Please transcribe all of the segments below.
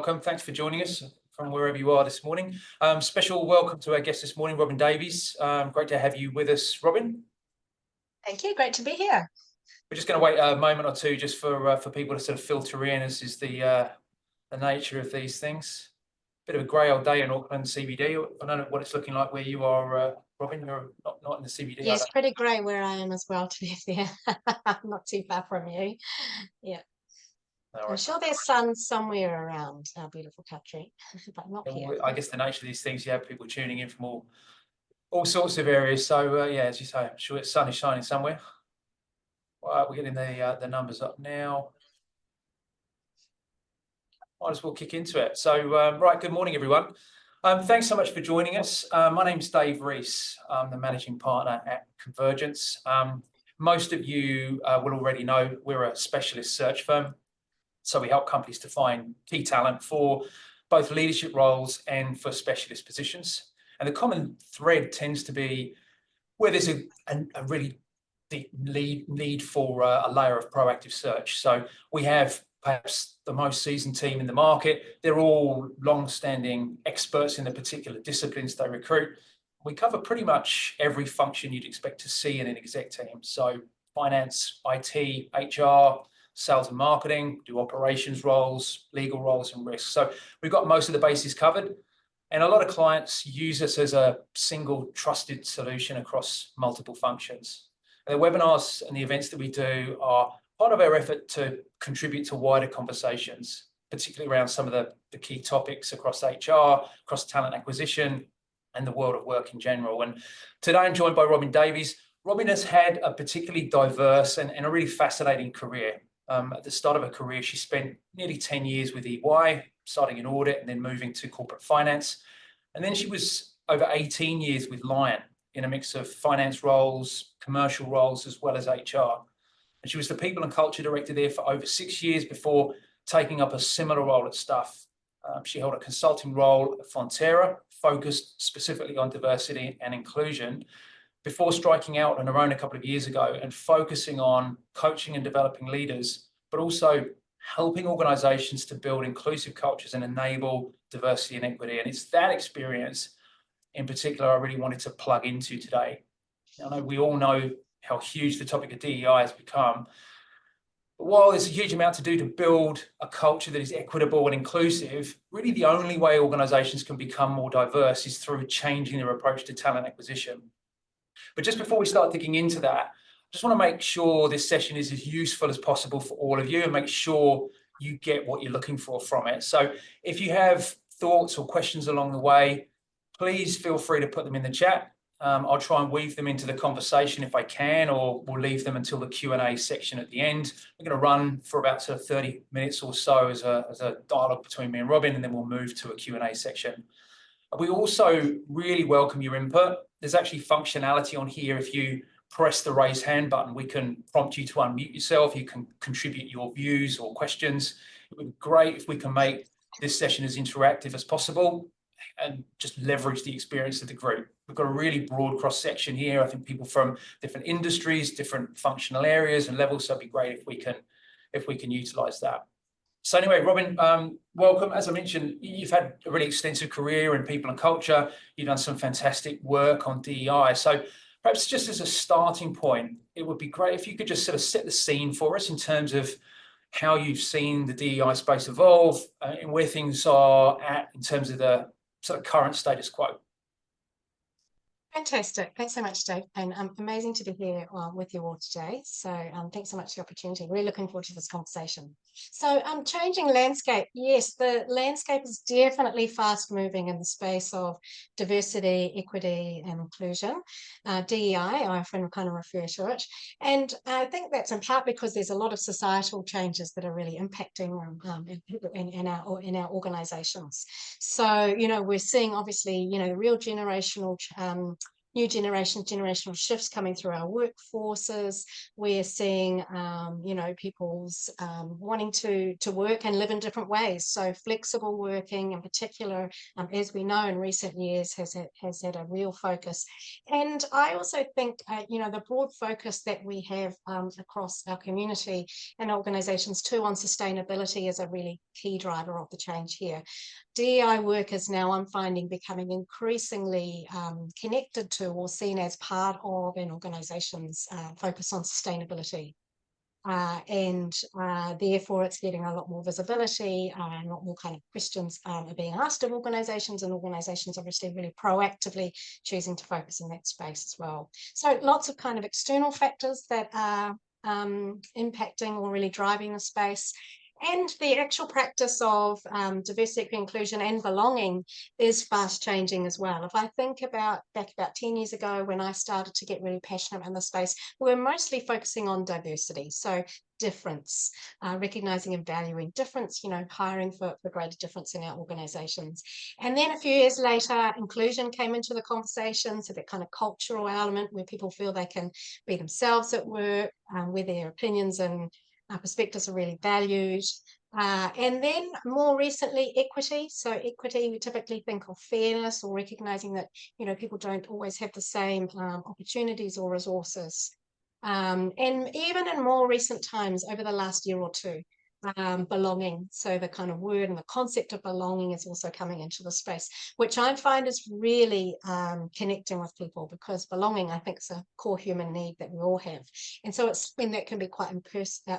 welcome. Thanks for joining us from wherever you are this morning. Special welcome to our guest this morning, Robin Davies. Great to have you with us, Robin. Thank you. Great to be here. We're just going to wait a moment or two just for people to sort of filter in, as is the nature of these things. Bit of a grey old day in Auckland CBD. I don't know what it's looking like where you are, Robin. You're not in the CBD. Yes, pretty grey where I am as well, to be fair. Not too far from you. Yeah. I'm sure there's sun somewhere around our beautiful country, but not here. I guess the nature of these things, you have people tuning in from all sorts of areas. So yeah, as you say, I'm sure the sun is shining somewhere. We're getting the numbers up now. Might as well kick into it. So right, good morning, everyone. Thanks so much for joining us. My name's Dave Rees. I'm the managing partner at Convergence. Most of you will already know we're a specialist search firm. So we help companies to find key talent for both leadership roles and for specialist positions. And the common thread tends to be where there's a really deep need for a layer of proactive search. So we have perhaps the most seasoned team in the market. They're all long-standing experts in the particular disciplines they recruit. We cover pretty much every function you'd expect to see in an exec team. So finance, IT, HR, sales and marketing, do operations roles, legal roles and risk. So we've got most of the bases covered. And a lot of clients use us as a single trusted solution across multiple functions. And the webinars and the events that we do are part of our effort to contribute to wider conversations, particularly around some of the key topics across HR, across talent acquisition, and the world of work in general. And today I'm joined by Robin Davies. Robin has had a particularly diverse and a really fascinating career. At the start of her career, she spent nearly 10 years with EY, starting in audit and then moving to corporate finance. And then she was over 18 years with Lion in a mix of finance roles, commercial roles, as well as HR. And she was the people and culture director there for over 6 years before taking up a similar role at Stuff. She held a consulting role at Fonterra, focused specifically on diversity and inclusion, before striking out on her own a couple of years ago and focusing on coaching and developing leaders, but also helping organizations to build inclusive cultures and enable diversity and equity. And it's that experience in particular I really wanted to plug into today. I know we all know how huge the topic of DEI has become. But while there's a huge amount to do to build a culture that is equitable and inclusive, really the only way organizations can become more diverse is through changing their approach to talent acquisition. But just before we start digging into that, I just want to make sure this session is as useful as possible for all of you and make sure you get what you're looking for from it. So if you have thoughts or questions along the way, please feel free to put them in the chat. I'll try and weave them into the conversation if I can, or we'll leave them until the Q&A section at the end. We're going to run for about 30 minutes or so as a dialogue between me and Robin, and then we'll move to a Q&A section. We also really welcome your input. There's actually functionality on here. If you press the raise hand button, we can prompt you to unmute yourself. You can contribute your views or questions. It would be great if we can make this session as interactive as possible and just leverage the experience of the group. We've got a really broad cross-section here. I think people from different industries, different functional areas and levels, so it'd be great if we can utilize that. So anyway, Robin, welcome. As I mentioned, you've had a really extensive career in people and culture. You've done some fantastic work on DEI. So perhaps just as a starting point, it would be great if you could just sort of set the scene for us in terms of how you've seen the DEI space evolve and where things are at in terms of the sort of current status quo. Fantastic. Thanks so much, Dave. And amazing to be here with you all today. So thanks so much for the opportunity. Really looking forward to this conversation. So changing landscape. Yes, the landscape is definitely fast moving in the space of diversity, equity and inclusion. DEI, I often kind of refer to it. And I think that's in part because there's a lot of societal changes that are really impacting in our organizations. So, we're seeing obviously, real generational new generational shifts coming through our workforces. We're seeing, people's wanting to work and live in different ways. So flexible working in particular, as we know in recent years, has had a real focus. And I also think, the broad focus that we have across our community and organisations too on sustainability is a really key driver of the change here. DEI work is now, I'm finding, becoming increasingly connected to or seen as part of an organisation's focus on sustainability. Therefore it's getting a lot more visibility, a lot more kind of questions are being asked of organisations, and organisations obviously really proactively choosing to focus in that space as well. So lots of kind of external factors that are impacting or really driving the space. And the actual practice of diversity, inclusion and belonging is fast changing as well. If I think back about 10 years ago when I started to get really passionate in the space, we were mostly focusing on diversity. So difference, recognising and valuing difference, hiring for greater difference in our organisations. And then a few years later, inclusion came into the conversation, so that kind of cultural element where people feel they can be themselves at work, where their opinions and perspectives are really valued. And then more recently, equity. So equity, we typically think of fairness or recognising that, people don't always have the same opportunities or resources. And even in more recent times, over the last year or two, belonging. So the kind of word and the concept of belonging is also coming into the space, which I find is really connecting with people, because belonging, I think, is a core human need that we all have. And so it's when that can be quite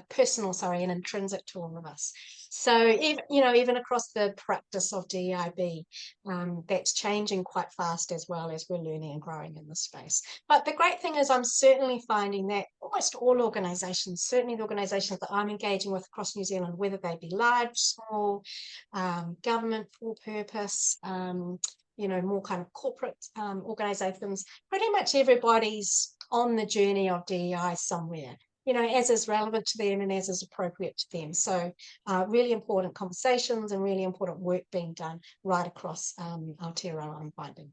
personal, and intrinsic to all of us. So even across the practice of DEIB, that's changing quite fast as well as we're learning and growing in this space. But the great thing is I'm certainly finding that almost all organisations, certainly the organisations that I'm engaging with across New Zealand, whether they be large, small, government, for purpose, more kind of corporate organisations, pretty much everybody's on the journey of DEI somewhere, as is relevant to them and as is appropriate to them. So really important conversations and really important work being done right across Aotearoa, I'm finding.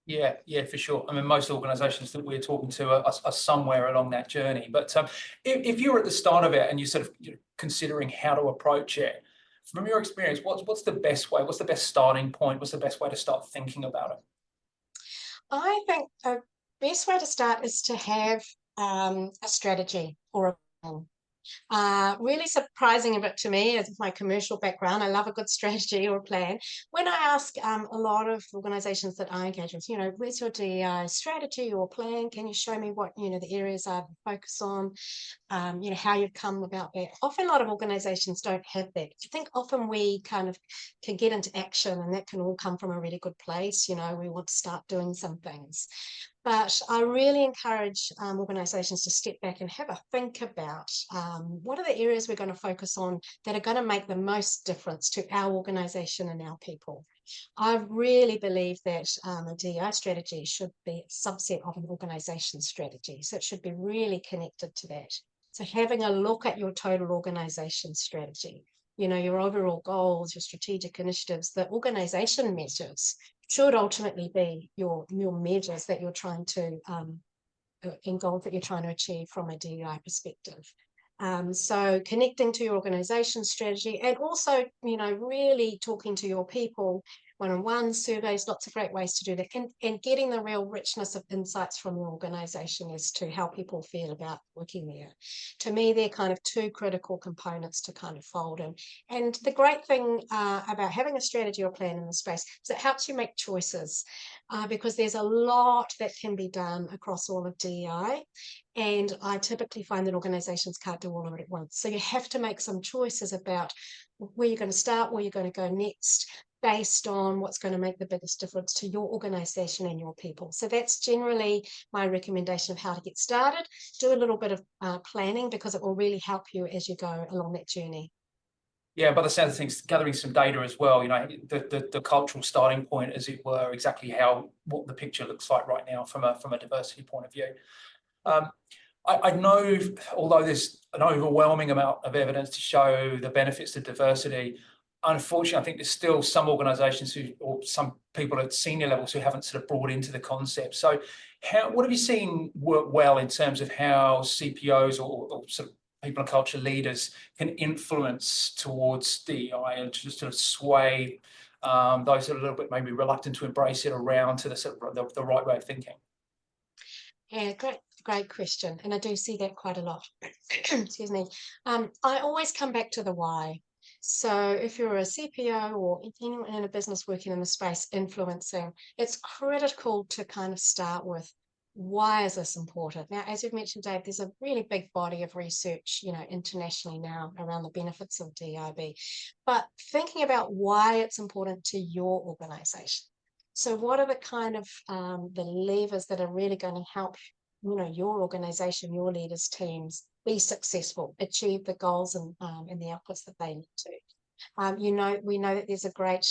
Yeah, for sure. I mean, most organisations that we're talking to are somewhere along that journey. But if you're at the start of it and you're sort of considering how to approach it, from your experience, what's the best way? What's the best starting point? What's the best way to start thinking about it? I think the best way to start is to have a strategy or a plan. Really surprising a bit to me, as my commercial background, I love a good strategy or plan. When I ask a lot of organisations that I engage with, where's your DEI strategy or plan? Can you show me what, the areas I focus on? How you've come about that. Often a lot of organisations don't have that. I think often we kind of can get into action, and that can all come from a really good place. We want to start doing some things. But I really encourage organisations to step back and have a think about what are the areas we're going to focus on that are going to make the most difference to our organisation and our people. I really believe that a DEI strategy should be a subset of an organisation strategy. So it should be really connected to that. So having a look at your total organisation strategy, your overall goals, your strategic initiatives, the organisation measures should ultimately be your measures that you're trying to, and goals that you're trying to achieve from a DEI perspective. So connecting to your organisation strategy, and also, really talking to your people, one-on-one surveys, lots of great ways to do that, and getting the real richness of insights from your organisation as to how people feel about working there. To me, they're kind of two critical components to kind of fold in. And the great thing about having a strategy or plan in the space is it helps you make choices, because there's a lot that can be done across all of DEI. And I typically find that organisations can't do all of it at once. So you have to make some choices about where you're going to start, where you're going to go next, based on what's going to make the biggest difference to your organisation and your people. So that's generally my recommendation of how to get started. Do a little bit of planning, because it will really help you as you go along that journey. Yeah, by the sound of things, gathering some data as well, the cultural starting point, as it were, exactly what the picture looks like right now from a diversity point of view. I know, although there's an overwhelming amount of evidence to show the benefits of diversity, unfortunately, I think there's still some organisations or some people at senior levels who haven't sort of brought into the concept. So, what have you seen work well in terms of how CPOs or sort of people and culture leaders can influence towards DEI and to sort of sway those that are a little bit maybe reluctant to embrace it around to the sort of the right way of thinking? Yeah, great question, and I do see that quite a lot. Excuse me. I always come back to the why. So if you're a CPO or anyone in a business working in the space influencing, it's critical to kind of start with, why is this important? Now, as you've mentioned, Dave, there's a really big body of research, internationally now around the benefits of DIB, but thinking about why it's important to your organization. So what are the kind of the levers that are really going to help, your organization, your leaders, teams be successful, achieve the goals and the outputs that they need to. We know that there's a great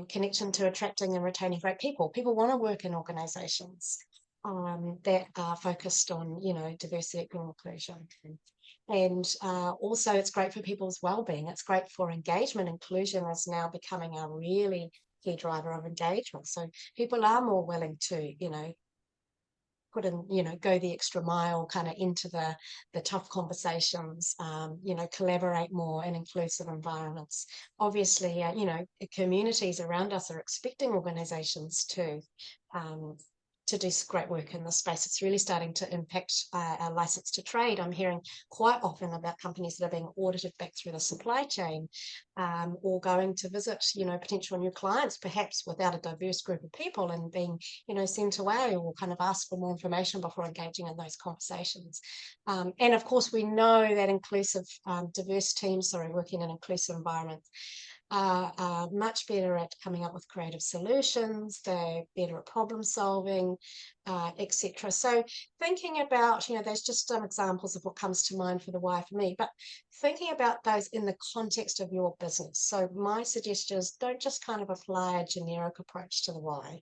connection to attracting and retaining great people. People want to work in organizations that are focused on, diversity, equity, and inclusion. And also it's great for people's well-being. It's great for engagement. Inclusion is now becoming a really key driver of engagement. So people are more willing to, put in, go the extra mile kind of into the tough conversations, collaborate more in inclusive environments. Obviously, communities around us are expecting organizations to do great work in this space. It's really starting to impact our license to trade. I'm hearing quite often about companies that are being audited back through the supply chain, or going to visit, potential new clients, perhaps without a diverse group of people, and being, sent away or kind of ask for more information before engaging in those conversations. And of course, we know that inclusive, diverse teams, working in inclusive environments, are much better at coming up with creative solutions. They're better at problem solving, etc. So thinking about, there's just some examples of what comes to mind for the why for me, but thinking about those in the context of your business. So my suggestion is, don't just kind of apply a generic approach to the why,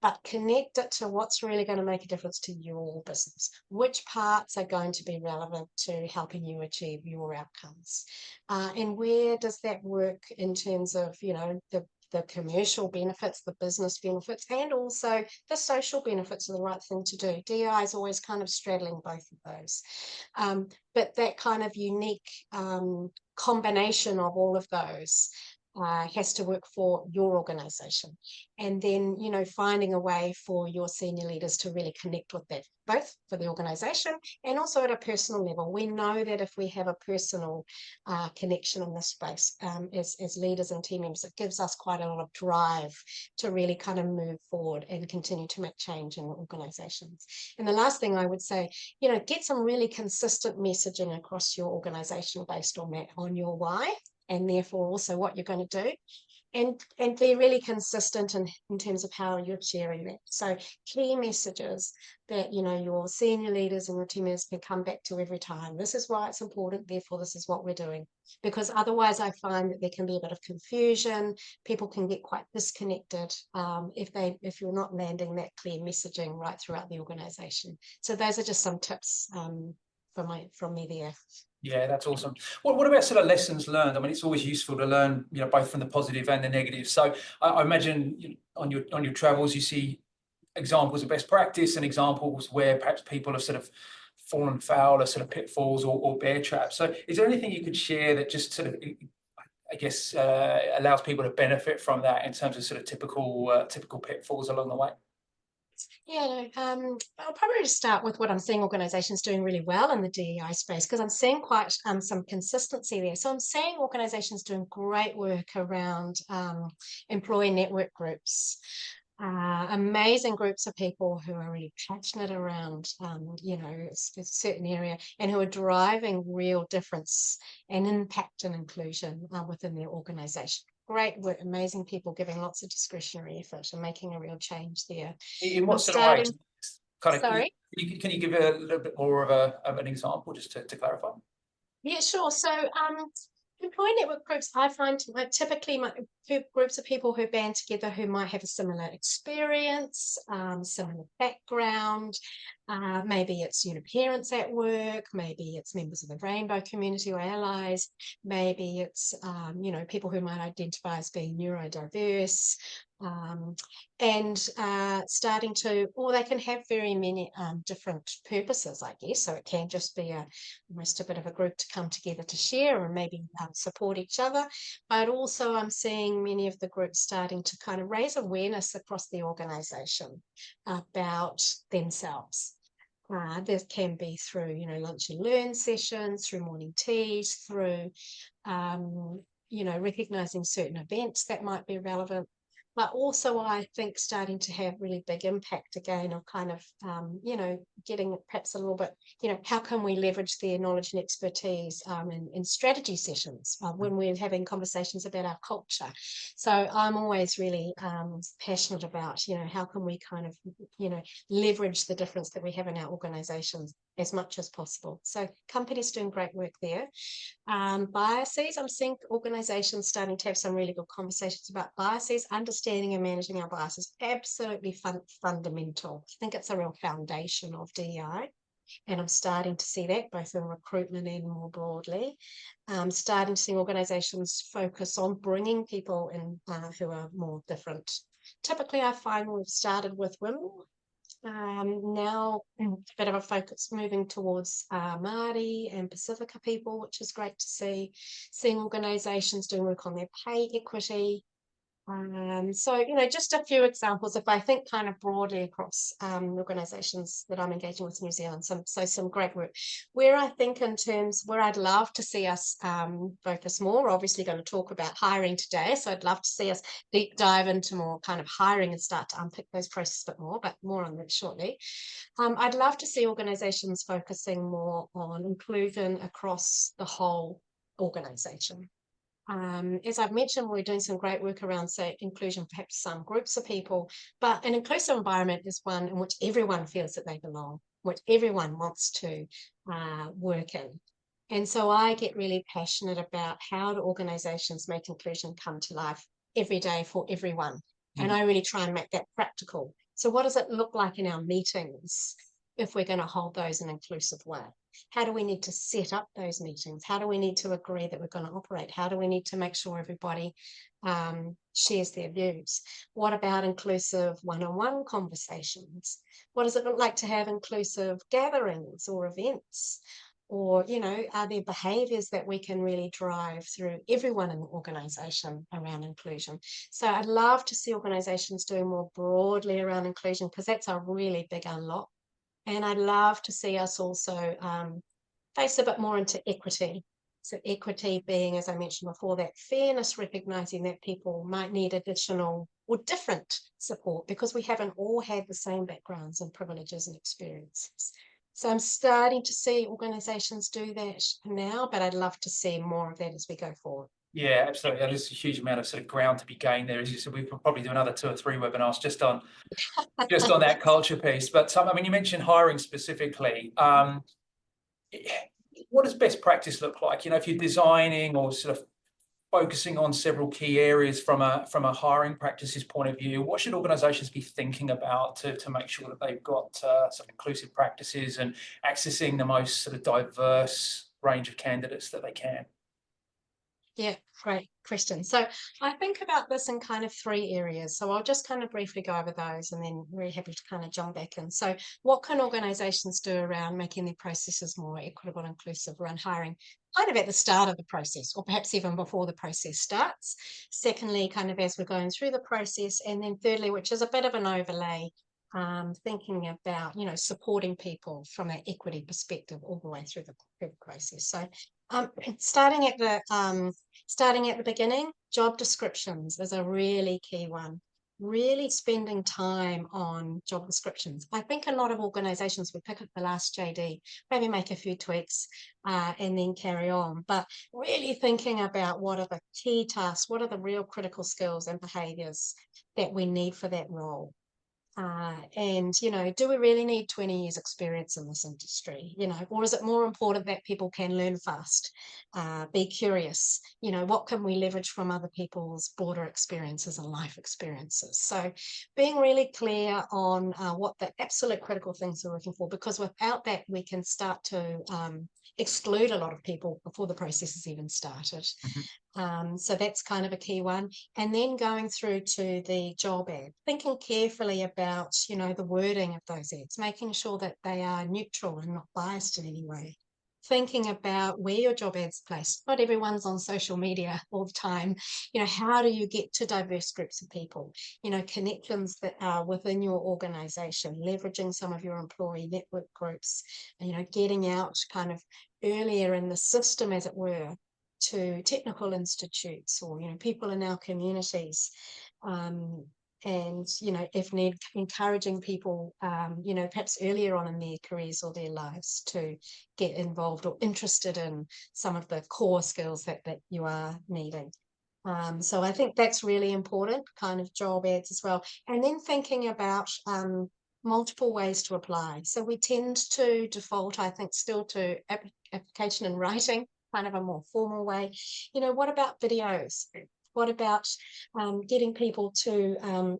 but connect it to what's really going to make a difference to your business. Which parts are going to be relevant to helping you achieve your outcomes? And where does that work in terms of, the commercial benefits, the business benefits, and also the social benefits are the right thing to do. DEI is always kind of straddling both of those. But that kind of unique combination of all of those has to work for your organization. And then, finding a way for your senior leaders to really connect with that, both for the organization and also at a personal level. We know that if we have a personal connection in this space, as leaders and team members, it gives us quite a lot of drive to really kind of move forward and continue to make change in organizations. And the last thing I would say, get some really consistent messaging across your organization based on that, on your why, and therefore also what you're going to do, and be really consistent in terms of how you're sharing that. So key messages that, your senior leaders and your team members can come back to every time. This is why it's important, therefore this is what we're doing. Because otherwise I find that there can be a bit of confusion. People can get quite disconnected if you're not landing that clear messaging right throughout the organization. So those are just some tips from me there. Yeah, that's awesome. What about sort of lessons learned? I mean, it's always useful to learn, both from the positive and the negative. So I imagine on your travels, you see examples of best practice and examples where perhaps people have sort of fallen foul of sort of pitfalls or bear traps. So is there anything you could share that just sort of, I guess, allows people to benefit from that in terms of sort of typical pitfalls along the way? Yeah, I'll probably just start with what I'm seeing organisations doing really well in the DEI space, because I'm seeing quite some consistency there. So I'm seeing organisations doing great work around employee network groups, amazing groups of people who are really passionate around, a certain area, and who are driving real difference and impact and inclusion within their organisation. Great work, amazing people giving lots of discretionary effort and making a real change there. In what sort of ways? Sorry? Can you give a little bit more of an example just to clarify? Yeah, sure. So Employee network groups, I find typically groups of people who band together who might have a similar experience, similar background. Maybe it's parents at work, maybe it's members of the rainbow community or allies, maybe it's people who might identify as being neurodiverse, and starting to, or they can have very many different purposes, I guess. So it can just be almost a bit of a group to come together to share and maybe support each other. But also I'm seeing many of the groups starting to kind of raise awareness across the organisation about themselves. This can be through, lunch and learn sessions, through morning teas, through, recognising certain events that might be relevant. But also, I think, starting to have really big impact again of kind of, getting perhaps a little bit, how can we leverage their knowledge and expertise in strategy sessions when we're having conversations about our culture. So I'm always really passionate about, how can we kind of, leverage the difference that we have in our organisations as much as possible. So companies doing great work there. Biases, I'm seeing organisations starting to have some really good conversations about biases. Understanding and managing our biases, absolutely fundamental. I think it's a real foundation of DEI. And I'm starting to see that both in recruitment and more broadly. Starting to see organisations focus on bringing people in who are more different. Typically, I find we've started with women. Now a bit of a focus moving towards Māori and Pacifica people, which is great to see. Seeing organisations doing work on their pay equity. So, just a few examples, if I think kind of broadly across organisations that I'm engaging with in New Zealand, some great work. Where I think in terms, where I'd love to see us focus more, we're obviously going to talk about hiring today, so I'd love to see us deep dive into more kind of hiring and start to unpick those processes a bit more, but more on that shortly. I'd love to see organisations focusing more on inclusion across the whole organisation. As I've mentioned, we're doing some great work around, say, inclusion, perhaps some groups of people, but an inclusive environment is one in which everyone feels that they belong, which everyone wants to work in. And so I get really passionate about how do organisations make inclusion come to life every day for everyone. Mm-hmm. And I really try and make that practical. So what does it look like in our meetings if we're going to hold those in an inclusive way? How do we need to set up those meetings? How do we need to agree that we're going to operate? How do we need to make sure everybody shares their views? What about inclusive one-on-one conversations? What does it look like to have inclusive gatherings or events? Or, are there behaviours that we can really drive through everyone in the organisation around inclusion? So I'd love to see organisations doing more broadly around inclusion, because that's a really big unlock. And I'd love to see us also face a bit more into equity. So equity being, as I mentioned before, that fairness, recognising that people might need additional or different support because we haven't all had the same backgrounds and privileges and experiences. So I'm starting to see organisations do that now, but I'd love to see more of that as we go forward. Yeah, absolutely. There's a huge amount of sort of ground to be gained there. As you said, we could probably do another 2 or 3 webinars just on that culture piece. But I mean, you mentioned hiring specifically. What does best practice look like? If you're designing or sort of focusing on several key areas from a hiring practices point of view, what should organisations be thinking about to make sure that they've got some inclusive practices and accessing the most sort of diverse range of candidates that they can? Yeah, great question. So I think about this in kind of 3 areas. So I'll just kind of briefly go over those and then really happy to kind of jump back in. So what can organisations do around making their processes more equitable and inclusive around hiring, kind of at the start of the process, or perhaps even before the process starts? Secondly, kind of as we're going through the process. And then thirdly, which is a bit of an overlay, thinking about, supporting people from an equity perspective all the way through the process. So starting at the beginning, job descriptions is a really key one. Really spending time on job descriptions. I think a lot of organisations would pick up the last JD, maybe make a few tweaks and then carry on. But really thinking about what are the key tasks, what are the real critical skills and behaviours that we need for that role. And, do we really need 20 years experience in this industry? Or is it more important that people can learn fast, be curious? What can we leverage from other people's broader experiences and life experiences? So being really clear on what the absolute critical things we're looking for, because without that, we can start to exclude a lot of people before the process has even started. So that's kind of a key one. And then going through to the job ad, thinking carefully about, the wording of those ads, making sure that they are neutral and not biased in any way. Thinking about where your job ad's placed. Not everyone's on social media all the time. How do you get to diverse groups of people? Connections that are within your organization, leveraging some of your employee network groups, getting out kind of earlier in the system, as it were, to technical institutes or people in our communities, and if need, encouraging people perhaps earlier on in their careers or their lives to get involved or interested in some of the core skills that you are needing. So I think that's really important, kind of job ads as well. And then thinking about multiple ways to apply. So we tend to default, I think, still to application and writing, kind of a more formal way. What about videos? What about getting people to,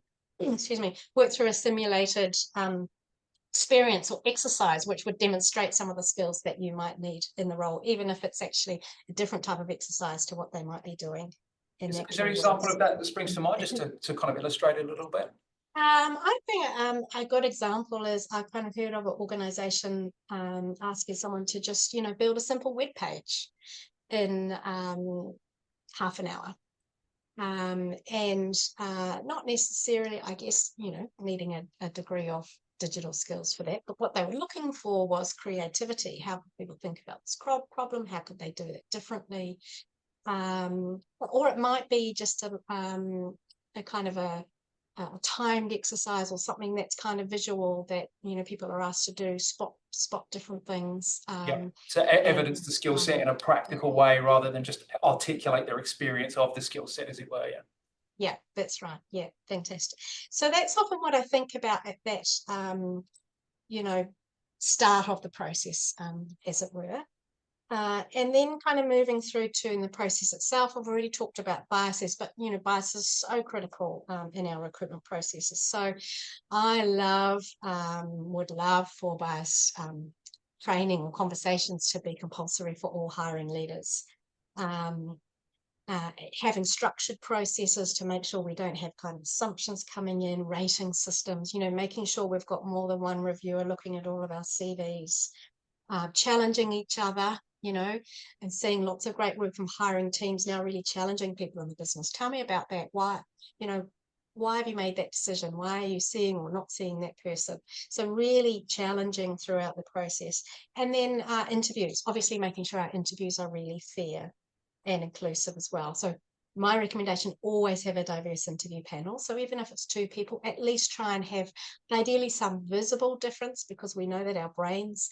work through a simulated experience or exercise, which would demonstrate some of the skills that you might need in the role, even if it's actually a different type of exercise to what they might be doing. Is there an example of that springs to mind, just to kind of illustrate it a little bit? I think a good example is I've kind of heard of an organisation asking someone to just, build a simple web page in half an hour. And not necessarily, I guess, needing a degree of digital skills for that. But what they were looking for was creativity. How could people think about this problem? How could they do it differently? Or it might be just a kind of a timed exercise or something that's kind of visual that people are asked to do, spot different things. So evidence the skill set in a practical way rather than just articulate their experience of the skill set, as it were. Yeah, that's right. Yeah, fantastic. So that's often what I think about at that start of the process, as it were. And then kind of moving through to in the process itself, I've already talked about biases, but bias is so critical in our recruitment processes. So I would love for bias training or conversations to be compulsory for all hiring leaders. Having structured processes to make sure we don't have kind of assumptions coming in, rating systems, making sure we've got more than one reviewer looking at all of our CVs, challenging each other, and seeing lots of great work from hiring teams now really challenging people in the business. Tell me about that. Why have you made that decision? Why are you seeing or not seeing that person? So really challenging throughout the process. And then interviews, obviously making sure our interviews are really fair and inclusive as well. So my recommendation, always have a diverse interview panel. So even if it's 2 people, at least try and have ideally some visible difference, because we know that our brains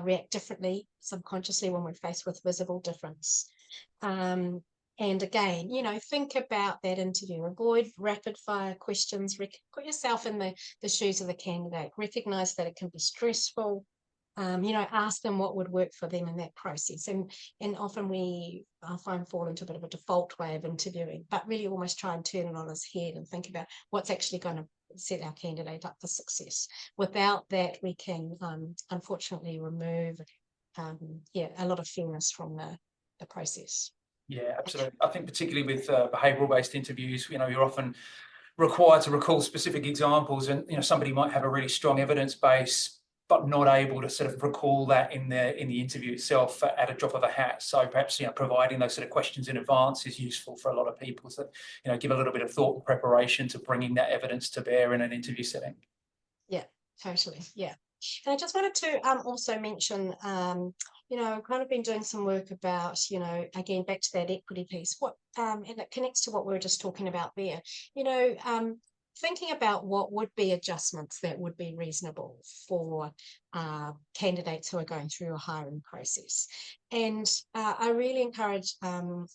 react differently subconsciously when we're faced with visible difference. And again, think about that interview. Avoid rapid fire questions. Put yourself in the shoes of the candidate. Recognize that it can be stressful. Ask them what would work for them in that process. And often I find fall into a bit of a default way of interviewing, but really almost try and turn it on its head and think about what's actually going to set our candidate up for success. Without that, we can unfortunately remove a lot of fairness from the process. Yeah, absolutely. I think particularly with behavioural based interviews, you're often required to recall specific examples, and somebody might have a really strong evidence base but not able to sort of recall that in the interview itself at a drop of a hat. So perhaps providing those sort of questions in advance is useful for a lot of people, so give a little bit of thought and preparation to bringing that evidence to bear in an interview setting. Yeah, totally. Yeah. And I just wanted to also mention, I've kind of been doing some work about, again, back to that equity piece, and it connects to what we were just talking about there, thinking about what would be adjustments that would be reasonable for candidates who are going through a hiring process. And I really encourage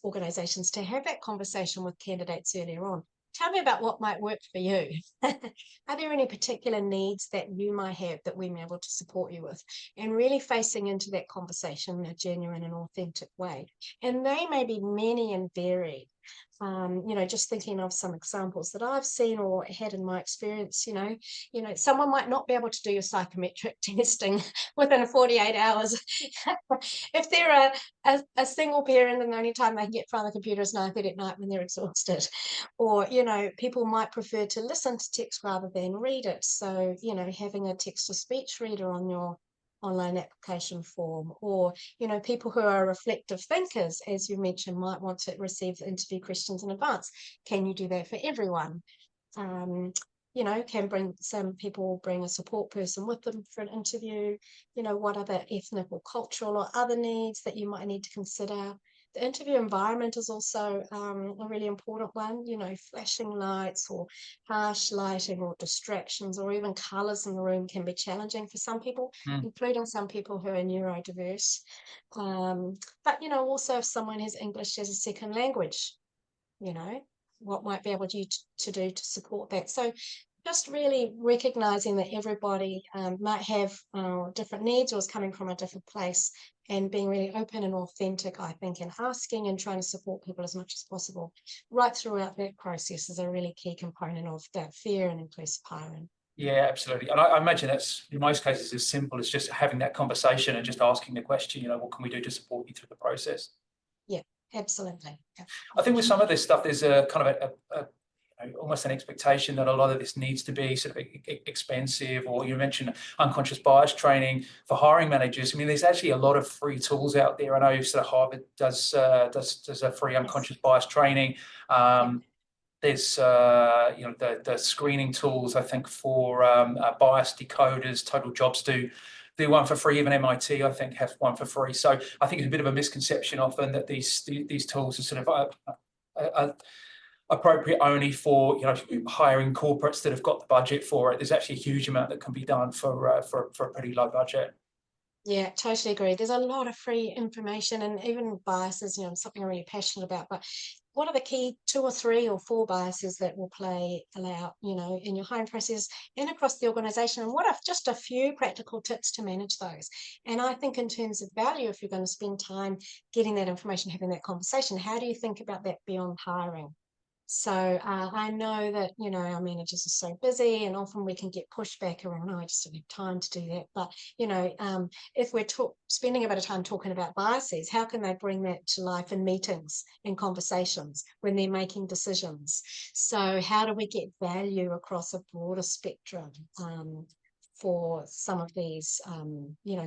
organisations to have that conversation with candidates earlier on. tell me about what might work for you. Are there any particular needs that you might have that we may be able to support you with? And really facing into that conversation in a genuine and authentic way. And they may be many and varied. Just thinking of some examples that I've seen or had in my experience, someone might not be able to do your psychometric testing within 48 hours. If they're a single parent and the only time they can get in front of the computer is 9:30 at night when they're exhausted, or, people might prefer to listen to text rather than read it. So, having a text-to-speech reader on your online application form, or people who are reflective thinkers, as you mentioned, might want to receive the interview questions in advance. Can you do that for everyone? Some people bring a support person with them for an interview. What other ethnic or cultural or other needs that you might need to consider? The interview environment is also a really important one. Flashing lights or harsh lighting or distractions or even colours in the room can be challenging for some people, including some people who are neurodiverse. But, also if someone has English as a second language, what might be able to do to support that. So just really recognising that everybody might have different needs or is coming from a different place, and being really open and authentic, I think, and asking and trying to support people as much as possible right throughout that process is a really key component of that fair and inclusive hiring. Yeah, absolutely. And I imagine that's in most cases as simple as just having that conversation and just asking the question, what can we do to support you through the process? Yeah, absolutely. Yeah. I think with some of this stuff, there's a kind of almost an expectation that a lot of this needs to be sort of expensive, or you mentioned unconscious bias training for hiring managers. I mean, there's actually a lot of free tools out there. I know sort of Harvard does a free unconscious bias training. There's the screening tools, I think, for bias decoders. Total Jobs do one for free. Even MIT, I think, have one for free. So I think it's a bit of a misconception often that these tools are sort of appropriate only for hiring corporates that have got the budget for it. There's actually a huge amount that can be done for a pretty low budget. Yeah, totally agree. There's a lot of free information, and even biases, something I'm really passionate about. But what are the key 2 or 3 or 4 biases that will play out, in your hiring process and across the organisation? And what are just a few practical tips to manage those? And I think in terms of value, if you're going to spend time getting that information, having that conversation, how do you think about that beyond hiring? So I know that, our managers are so busy, and often we can get pushback around, I just don't have time to do that. But, if we're spending a bit of time talking about biases, how can they bring that to life in meetings and conversations when they're making decisions? So how do we get value across a broader spectrum for some of these,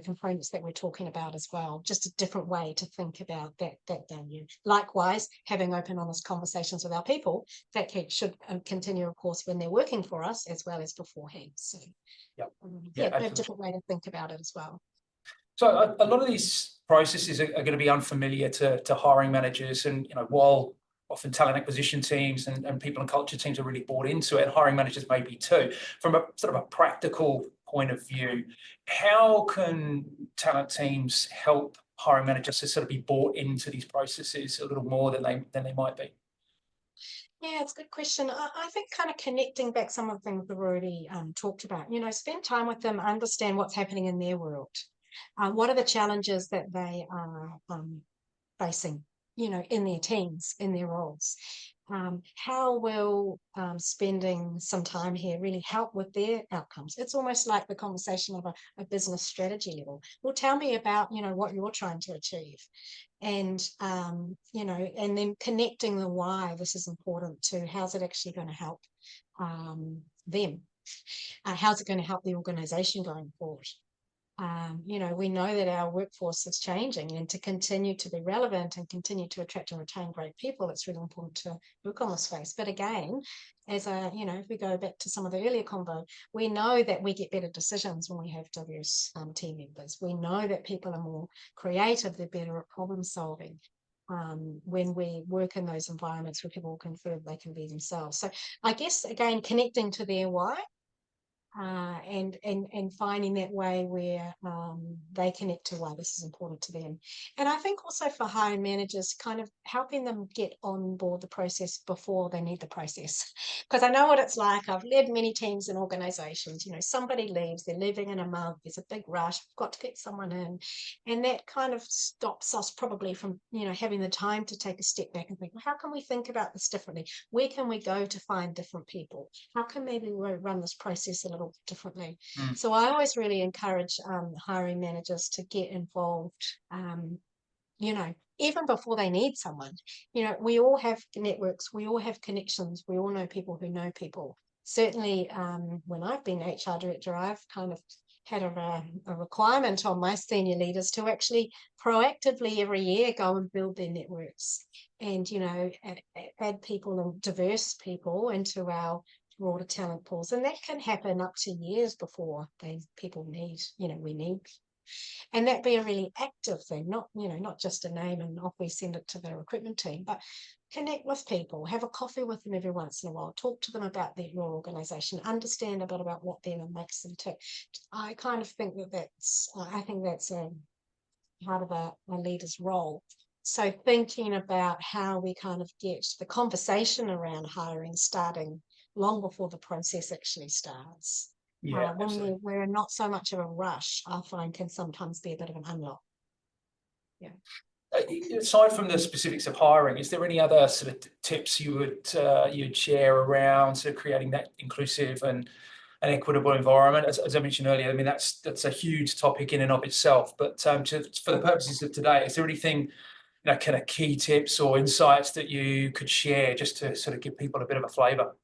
components that we're talking about as well? Just a different way to think about that value. Likewise, having open, honest conversations with our people that should continue, of course, when they're working for us as well as beforehand. So, a different way to think about it as well. So a lot of these processes are going to be unfamiliar to hiring managers, and while often talent acquisition teams and people and culture teams are really bought into it, hiring managers may be too. From a sort of a practical point of view, how can talent teams help hiring managers to sort of be bought into these processes a little more than they might be? Yeah, it's a good question. I think kind of connecting back some of the things we've already talked about, spend time with them, understand what's happening in their world. What are the challenges that they are facing, in their teams, in their roles? How will spending some time here really help with their outcomes? It's almost like the conversation of a business strategy level. Well, tell me about, what you're trying to achieve. And, and then connecting the why this is important to how's it actually going to help them? How's it going to help the organisation going forward? We know that our workforce is changing, and to continue to be relevant and continue to attract and retain great people, it's really important to work on this space. But again, if we go back to some of the earlier convo, we know that we get better decisions when we have diverse team members. We know that people are more creative, they're better at problem solving. When we work in those environments where people can feel they can be themselves. So I guess, again, connecting to their why, and finding that way where they connect to why this is important to them. And I think also for hiring managers, kind of helping them get on board the process before they need the process. Because I know what it's like. I've led many teams and organizations. Somebody leaves, they're leaving in a month, there's a big rush, we've got to get someone in. And that kind of stops us probably from, having the time to take a step back and think, well, how can we think about this differently? Where can we go to find different people? How can maybe we run this process a little differently? So I always really encourage hiring managers to get involved, even before they need someone. We all have networks, we all have connections, we all know people who know people. Certainly when I've been HR director, I've kind of had a requirement on my senior leaders to actually proactively every year go and build their networks and, add people and diverse people into our broader talent pools. And that can happen up to years before people need, we need. And that be a really active thing, not just a name and off we send it to the recruitment team, but connect with people, have a coffee with them every once in a while, talk to them about your organisation, understand a bit about what them makes them tick. I kind of think that's a part of a leader's role. So thinking about how we kind of get the conversation around hiring starting long before the process actually starts. When we're not so much of a rush, I find can sometimes be a bit of an unlock. Yeah. Aside from the specifics of hiring, is there any other sort of tips you'd share around sort of creating that inclusive and an equitable environment? As I mentioned earlier, I mean that's a huge topic in and of itself. But for the purposes of today, is there anything, kind of key tips or insights that you could share just to sort of give people a bit of a flavour?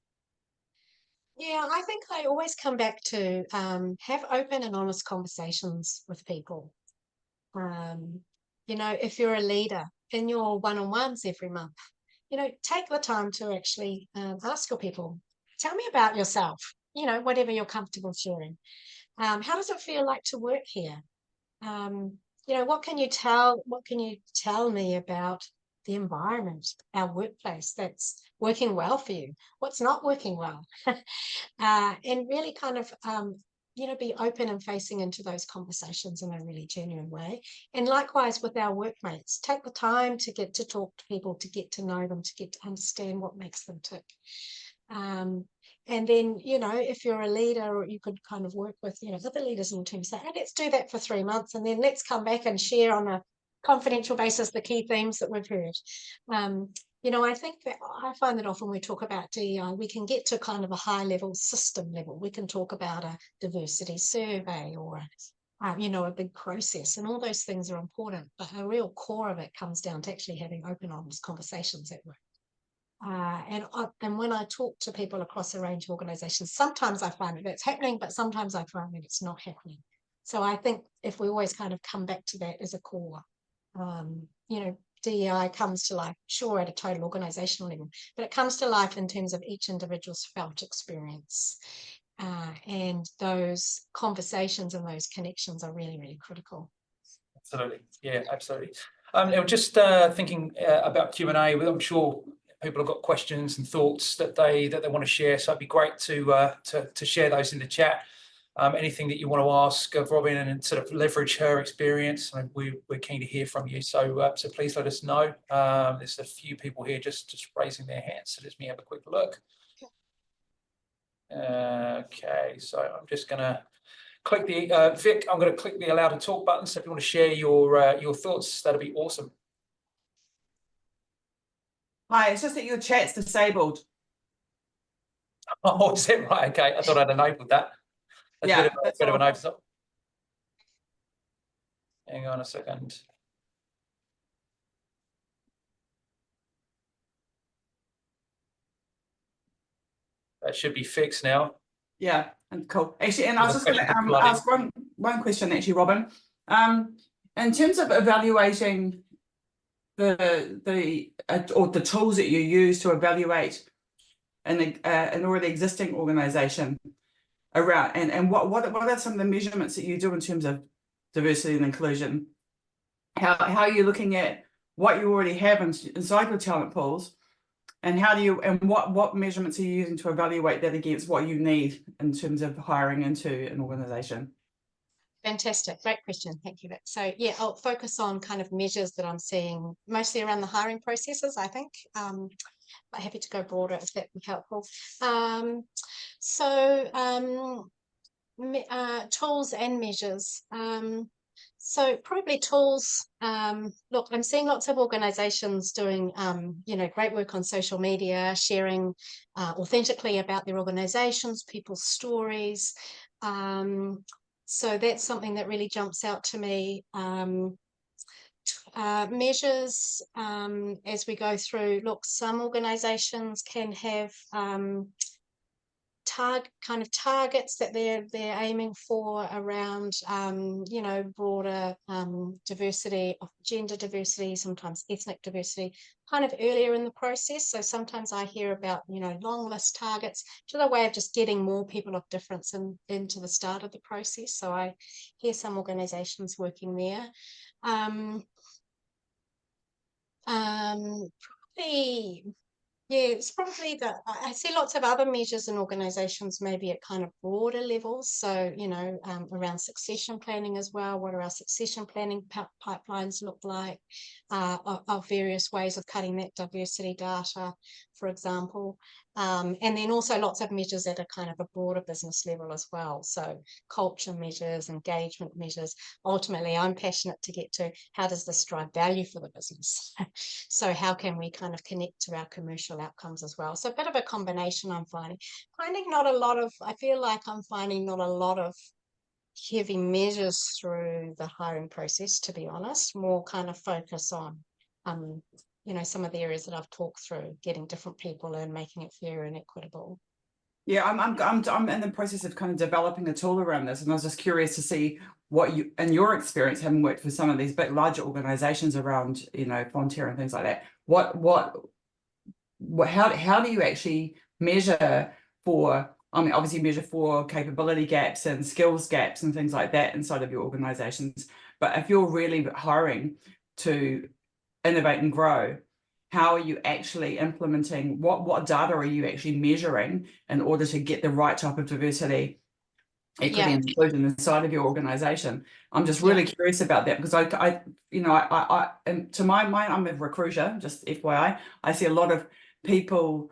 Yeah, I think I always come back to have open and honest conversations with people. If you're a leader in your one-on-ones every month, take the time to actually ask your people, tell me about yourself, whatever you're comfortable sharing. How does it feel like to work here? What can you tell me about the environment, our workplace that's working well for you? What's not working well? And really kind of, be open and facing into those conversations in a really genuine way. And likewise with our workmates, take the time to get to talk to people, to get to know them, to get to understand what makes them tick. And then, if you're a leader, or you could kind of work with, other leaders in your team, say, hey, let's do that for 3 months, and then let's come back and share on a confidential basis the key themes that we've heard. I think that I find that often we talk about DEI, we can get to kind of a high level system level. We can talk about a diversity survey or a big process, and all those things are important, but a real core of it comes down to actually having open, honest conversations at work. And when I talk to people across a range of organisations, sometimes I find that it's happening, but sometimes I find that it's not happening. So I think if we always kind of come back to that as a core, DEI comes to life, sure, at a total organisational level, but it comes to life in terms of each individual's felt experience. And those conversations and those connections are really, really critical. Absolutely. Yeah, absolutely. Just thinking about Q&A, I'm sure people have got questions and thoughts that they want to share. So it'd be great to share those in the chat. Anything that you want to ask of Robin and sort of leverage her experience, we're keen to hear from you. So please let us know. There's a few people here just raising their hands. So let me have a quick look. Okay, so I'm just going to click the Vic. I'm going to click the allow to talk button. So if you want to share your thoughts, that'd be awesome. Hi, it's just that your chat's disabled. Oh, is it right? Okay, I thought I'd enabled that. That's a bit of an oversight. Hang on a second. That should be fixed now. Yeah, and cool. Actually, and I was just going to ask one question, actually, Robin. In terms of evaluating the tools that you use to evaluate an already existing organisation around, and what are some of the measurements that you do in terms of diversity and inclusion? How are you looking at what you already have inside your talent pools, And how do you, and what measurements are you using to evaluate that against what you need in terms of hiring into an organization? Fantastic, great question. Thank you, Vic. So yeah, I'll focus on kind of measures that I'm seeing mostly around the hiring processes, I think. But happy to go broader if that would be helpful. Tools and measures. So probably tools. Look, I'm seeing lots of organizations doing, great work on social media, sharing authentically about their organizations, people's stories. So that's something that really jumps out to me. Measures as we go through. Look, some organizations can have targets that they're aiming for around broader diversity, of gender diversity, sometimes ethnic diversity, kind of earlier in the process. So sometimes I hear about long list targets, which is a way of just getting more people of difference into the start of the process. So I hear some organizations working there. Probably, yeah, it's probably that I see lots of other measures in organizations, maybe at kind of broader levels. So, around succession planning as well. What are our succession planning pipelines look like? Of various ways of cutting that diversity data, for example. And then also lots of measures at a kind of a broader business level as well. So culture measures, engagement measures. Ultimately, I'm passionate to get to how does this drive value for the business? So how can we kind of connect to our commercial outcomes as well? So a bit of a combination I'm finding. I feel like I'm finding not a lot of heavy measures through the hiring process, to be honest, more kind of focus on some of the areas that I've talked through, getting different people and making it fair and equitable. Yeah, I'm in the process of kind of developing a tool around this, and I was just curious to see what you, in your experience, having worked for some of these big, larger organizations around, Frontier and things like that. How do you actually measure for? I mean, obviously measure for capability gaps and skills gaps and things like that inside of your organizations. But if you're really hiring to innovate and grow, how are you actually implementing, what data are you actually measuring in order to get the right type of diversity, equity, and inclusion inside of your organization? I'm just really curious about that, because I and to my mind, I'm a recruiter, just FYI. I see a lot of people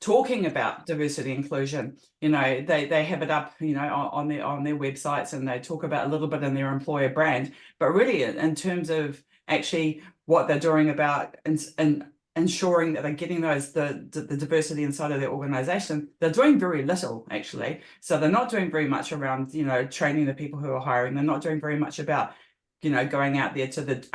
talking about diversity inclusion. They have it up on their websites, and they talk about a little bit in their employer brand, but really in terms of actually what they're doing about and ensuring that they're getting the diversity inside of their organization, they're doing very little, actually. So they're not doing very much around training the people who are hiring. They're not doing very much about going out there to the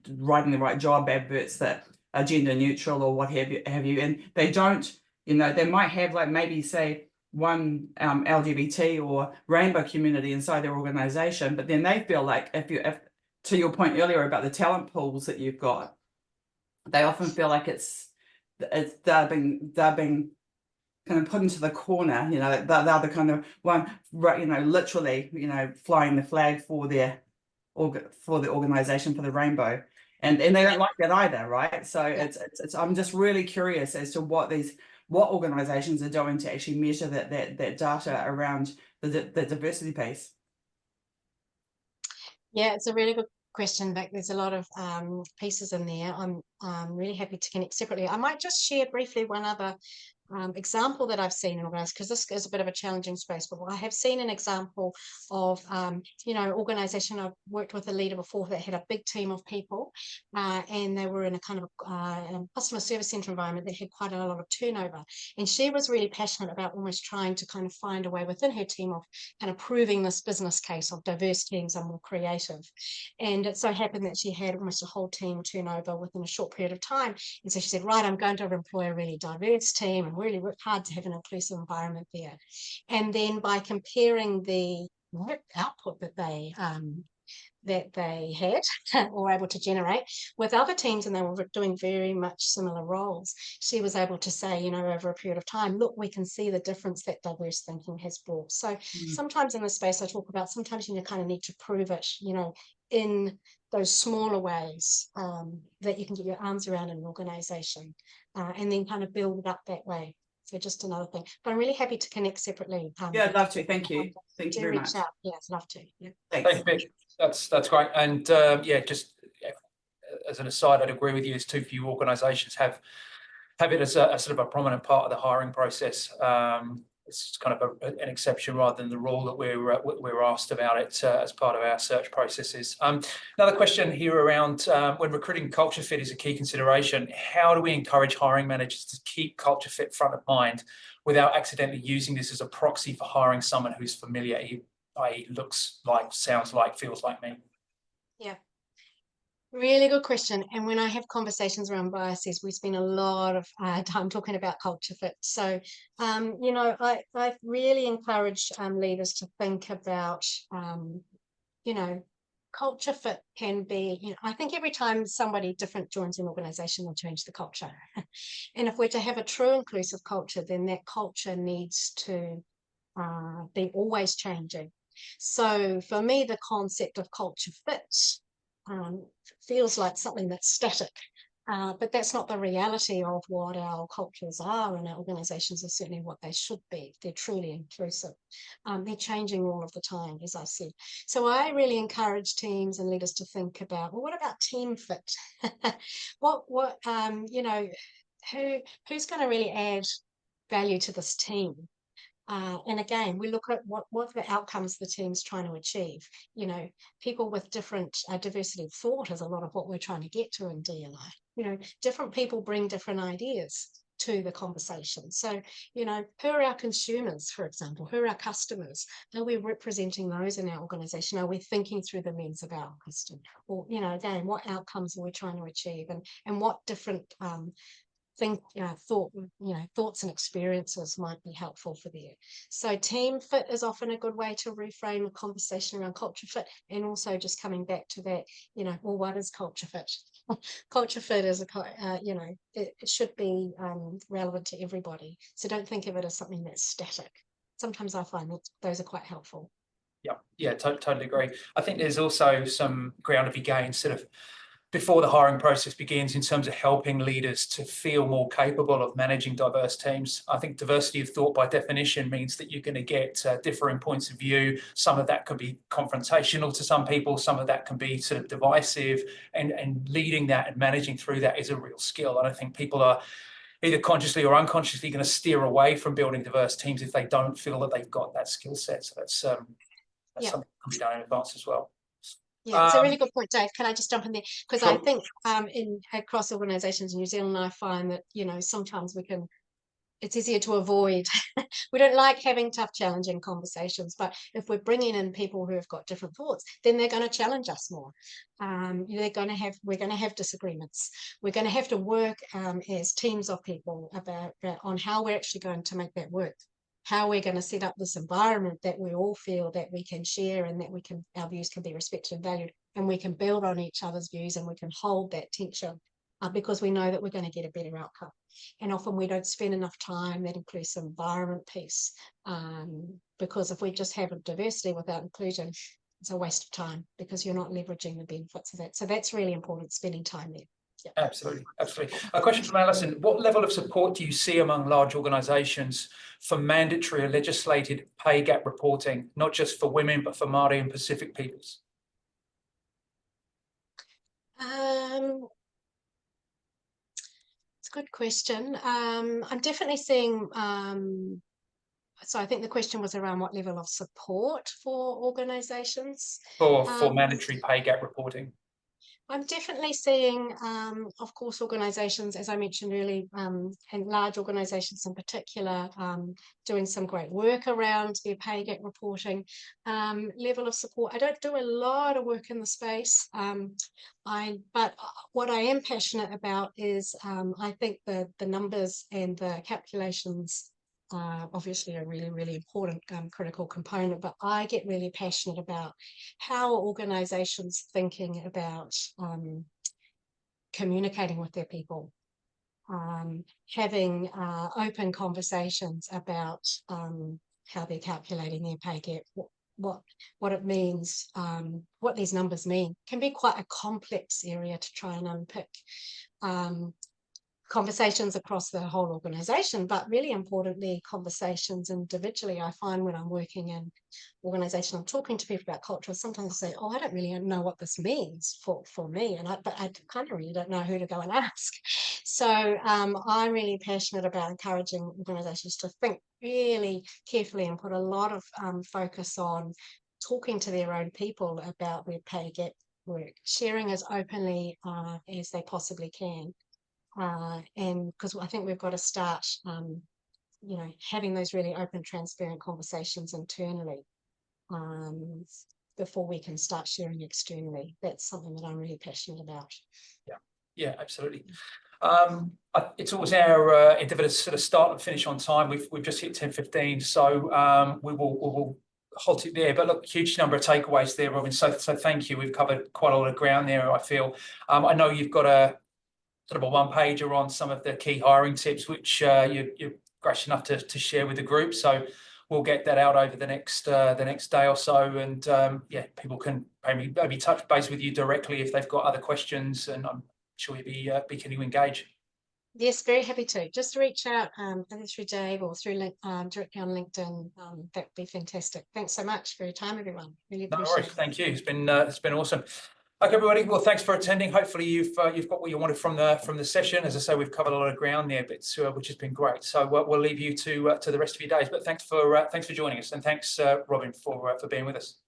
writing the right job adverts that are gender neutral or what have you, and they don't. They might have, like, maybe say one LGBT or rainbow community inside their organization, but then they feel like if to your point earlier about the talent pools that you've got, they often feel like they're being kind of put into the corner. They're the kind of one, literally, flying the flag for the organization, for the rainbow, and they don't like that either, right? So it's I'm just really curious as to what organizations are doing to actually measure that data around the diversity piece. Yeah, it's a really good question, Vic. There's a lot of pieces in there. I'm really happy to connect separately. I might just share briefly one other example that I've seen in organizations, because this is a bit of a challenging space, but I have seen an example of organization. I've worked with a leader before that had a big team of people, and they were in a kind of a customer service center environment that had quite a lot of turnover, and she was really passionate about almost trying to kind of find a way within her team of kind of proving this business case of diverse teams are more creative. And it so happened that she had almost a whole team turnover within a short period of time, and so she said, right, I'm going to employ a really diverse team and really work hard to have an inclusive environment there. And then by comparing the work output that they had or were able to generate with other teams, and they were doing very much similar roles, she was able to say, over a period of time, look, we can see the difference that diverse thinking has brought. So sometimes in the space I talk about, sometimes you kind of need to prove it, in those smaller ways that you can get your arms around in an organisation, and then kind of build it up that way. So just another thing. But I'm really happy to connect separately. Yeah, I'd love to. Thank you. Thank you very much. Out. Yeah, I'd love to. Yeah. Thanks. Thanks, Vic. That's great. And yeah, just as an aside, I'd agree with you. There's too few organisations have it as a sort of a prominent part of the hiring process. It's kind of an exception rather than the rule that we're asked about it as part of our search processes. Another question here around when recruiting, culture fit is a key consideration. How do we encourage hiring managers to keep culture fit front of mind without accidentally using this as a proxy for hiring someone who's familiar, i.e. looks like, sounds like, feels like me? Yeah. Really good question. And when I have conversations around biases, we spend a lot of time talking about culture fit. So, you know, I really encourage leaders to think about, you know, culture fit can be, you know, I think every time somebody different joins an organization, will change the culture. And if we're to have a true inclusive culture, then that culture needs to be always changing. So for me, the concept of culture fit feels like something that's static, but that's not the reality of what our cultures are, and our organizations are certainly what they should be. They're truly inclusive. They're changing all of the time, as I said. So I really encourage teams and leaders to think about, well, what about team fit? what you know, who's going to really add value to this team? And again, we look at what are the outcomes the team's trying to achieve. You know, people with different diversity of thought is a lot of what we're trying to get to in DEI. You know, different people bring different ideas to the conversation. So, you know, who are our consumers, for example? Who are our customers? Are we representing those in our organisation? Are we thinking through the lens of our customer? Or, you know, again, what outcomes are we trying to achieve? And what different thoughts and experiences might be helpful for there. So team fit is often a good way to reframe a conversation around culture fit, and also just coming back to that, you know, well, what is culture fit? Culture fit is you know, it should be relevant to everybody. So don't think of it as something that's static. Sometimes I find that those are quite helpful. Yeah, totally agree. I think there's also some ground to be gained sort of before the hiring process begins in terms of helping leaders to feel more capable of managing diverse teams. I think diversity of thought by definition means that you're going to get differing points of view. Some of that can be confrontational to some people, some of that can be sort of divisive, and leading that and managing through that is a real skill. And I think people are either consciously or unconsciously going to steer away from building diverse teams if they don't feel that they've got that skill set. So that's something that can be done in advance as well. Yeah, it's a really good point, Dave. Can I just jump in there? Because I think across organisations in New Zealand, I find that, you know, sometimes it's easier to avoid. We don't like having tough, challenging conversations, but if we're bringing in people who have got different thoughts, then they're going to challenge us more. We're going to have disagreements. We're going to have to work as teams of people on how we're actually going to make that work. How we're going to set up this environment that we all feel that we can share, and that our views can be respected and valued, and we can build on each other's views, and we can hold that tension because we know that we're going to get a better outcome. And often we don't spend enough time that inclusive environment piece, because if we just have a diversity without inclusion, it's a waste of time because you're not leveraging the benefits of that. So that's really important, spending time there. Yeah. Absolutely. A question from Alison. What level of support do you see among large organisations for mandatory or legislated pay gap reporting, not just for women, but for Māori and Pacific peoples? It's a good question. I'm definitely seeing, so I think the question was around what level of support for organisations. For mandatory pay gap reporting. I'm definitely seeing, of course, organisations, as I mentioned earlier, and large organisations in particular, doing some great work around their pay gap reporting. Level of support. I don't do a lot of work in the space, but what I am passionate about is I think the numbers and the calculations obviously a really, really important critical component, but I get really passionate about how organisations thinking about communicating with their people, having open conversations about how they're calculating their pay gap, what it means, what these numbers mean, can be quite a complex area to try and unpick. Conversations across the whole organisation, but really importantly, conversations individually. I find when I'm working in organisation, I'm talking to people about culture, sometimes I say, oh, I don't really know what this means for me, but I kind of really don't know who to go and ask. So I'm really passionate about encouraging organisations to think really carefully and put a lot of focus on talking to their own people about where pay gap work, sharing as openly as they possibly can. And because I think we've got to start, having those really open, transparent conversations internally before we can start sharing externally. That's something that I'm really passionate about. Yeah, absolutely. It's always our endeavour to sort of start and finish on time. We've just hit 10:15, so we will halt it there. But look, huge number of takeaways there, Robin. So thank you. We've covered quite a lot of ground there, I feel. I know you've got a sort of a one-pager on some of the key hiring tips, which you're gracious enough to share with the group. So we'll get that out over the next day or so, and people can maybe touch base with you directly if they've got other questions, and I'm sure you'll be keen to engage. Yes, very happy to. Just reach out either through Dave or through directly on LinkedIn. That would be fantastic. Thanks so much for your time, everyone. Really appreciate it. No worries. Thank you. It's been awesome. Okay, everybody. Well, thanks for attending. Hopefully, you've got what you wanted from the session. As I say, we've covered a lot of ground there, but which has been great. So we'll leave you to the rest of your days. But thanks for joining us, and thanks, Robin, for being with us.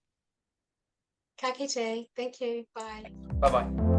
Ka kite. Thank you. Bye. Bye bye.